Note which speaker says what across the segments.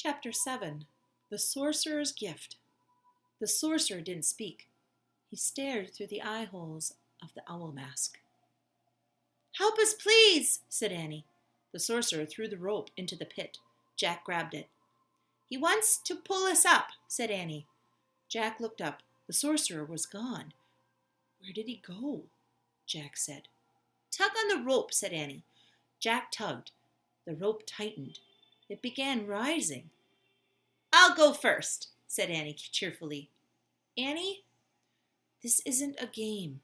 Speaker 1: Chapter 7. The Sorcerer's Gift. The sorcerer didn't speak. He stared through the eye holes of the owl mask. "Help us, please," said Annie. The sorcerer threw the rope into the pit. Jack grabbed it. "He wants to pull us up," said Annie. Jack looked up. The sorcerer was gone. "Where did he go?" Jack said. "Tug on the rope," said Annie. Jack tugged. The rope tightened. It began rising. "I'll go first," said Annie cheerfully. "Annie, this isn't a game,"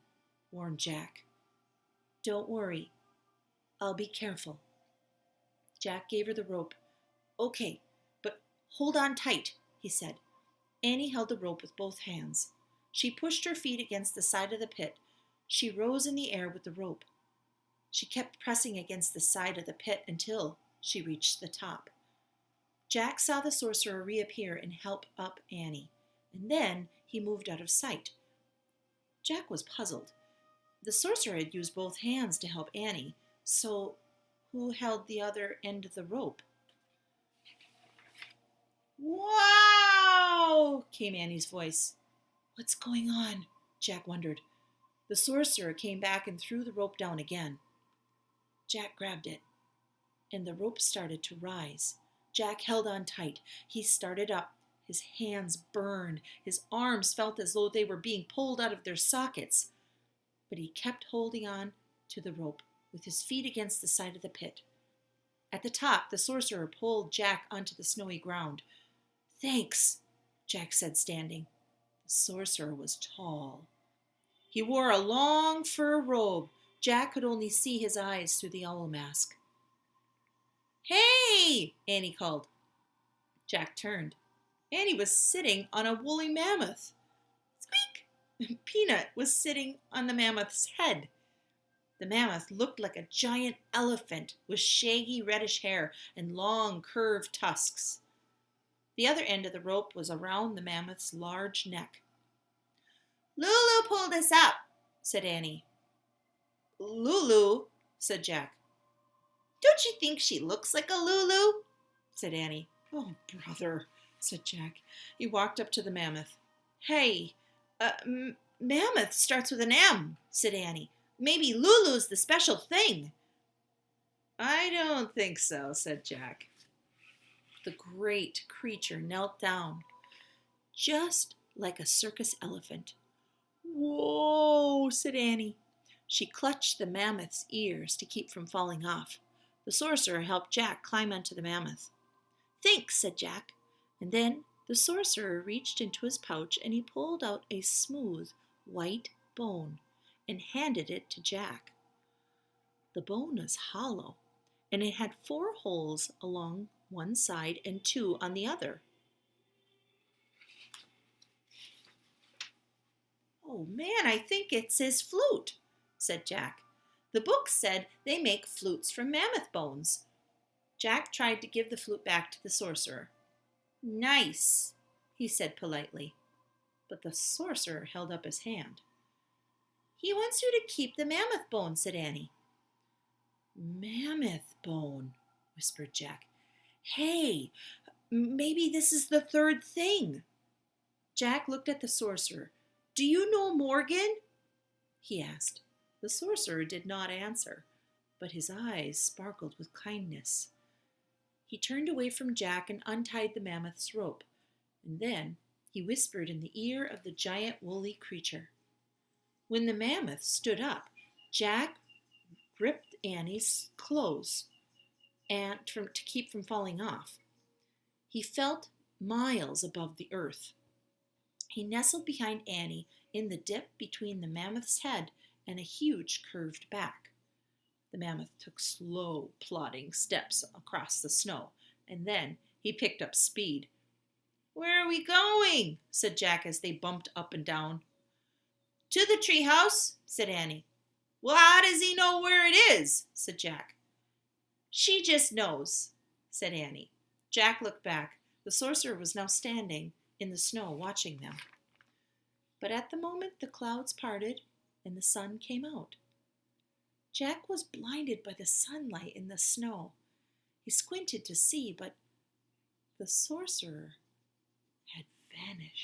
Speaker 1: warned Jack. "Don't worry. I'll be careful." Jack gave her the rope. "Okay, but hold on tight," he said. Annie held the rope with both hands. She pushed her feet against the side of the pit. She rose in the air with the rope. She kept pressing against the side of the pit until she reached the top. Jack saw the sorcerer reappear and help up Annie, and then he moved out of sight. Jack was puzzled. The sorcerer had used both hands to help Annie, so who held the other end of the rope? "Wow!" came Annie's voice. "What's going on?" Jack wondered. The sorcerer came back and threw the rope down again. Jack grabbed it, and the rope started to rise. Jack held on tight. He started up. His hands burned. His arms felt as though they were being pulled out of their sockets. But he kept holding on to the rope with his feet against the side of the pit. At the top, the sorcerer pulled Jack onto the snowy ground. "Thanks," Jack said, standing. The sorcerer was tall. He wore a long fur robe. Jack could only see his eyes through the owl mask. "Hey!" Annie called. Jack turned. Annie was sitting on a woolly mammoth. Squeak! Peanut was sitting on the mammoth's head. The mammoth looked like a giant elephant with shaggy reddish hair and long curved tusks. The other end of the rope was around the mammoth's large neck. "Lulu pulled us up," said Annie. "Lulu," said Jack. "Don't you think she looks like a Lulu?" said Annie. "Oh, brother," said Jack. He walked up to the mammoth. "Hey, mammoth starts with an M," said Annie. "Maybe Lulu's the special thing." "I don't think so," said Jack. The great creature knelt down, just like a circus elephant. "Whoa," said Annie. She clutched the mammoth's ears to keep from falling off. The sorcerer helped Jack climb onto the mammoth. "Thanks," said Jack. And then the sorcerer reached into his pouch and he pulled out a smooth, white bone and handed it to Jack. The bone was hollow, and it had 4 holes along one side and 2 on the other. "Oh man, I think it's his flute," said Jack. "The book said they make flutes from mammoth bones." Jack tried to give the flute back to the sorcerer. "Nice," he said politely. But the sorcerer held up his hand. "He wants you to keep the mammoth bone," said Annie. "Mammoth bone," whispered Jack. "Hey, maybe this is the 3rd thing." Jack looked at the sorcerer. "Do you know Morgan?" he asked. The sorcerer did not answer, but his eyes sparkled with kindness. He turned away from Jack and untied the mammoth's rope, and then he whispered in the ear of the giant woolly creature. When the mammoth stood up, Jack gripped Annie's clothes to keep from falling off. He felt miles above the earth. He nestled behind Annie in the dip between the mammoth's head and a huge curved back. The mammoth took slow, plodding steps across the snow, and then he picked up speed. "Where are we going?" said Jack as they bumped up and down. "To the treehouse," said Annie. "Well, how does he know where it is?" said Jack. "She just knows," said Annie. Jack looked back. The sorcerer was now standing in the snow watching them. But at the moment the clouds parted and the sun came out. Jack was blinded by the sunlight in the snow. He squinted to see, but The sorcerer had vanished.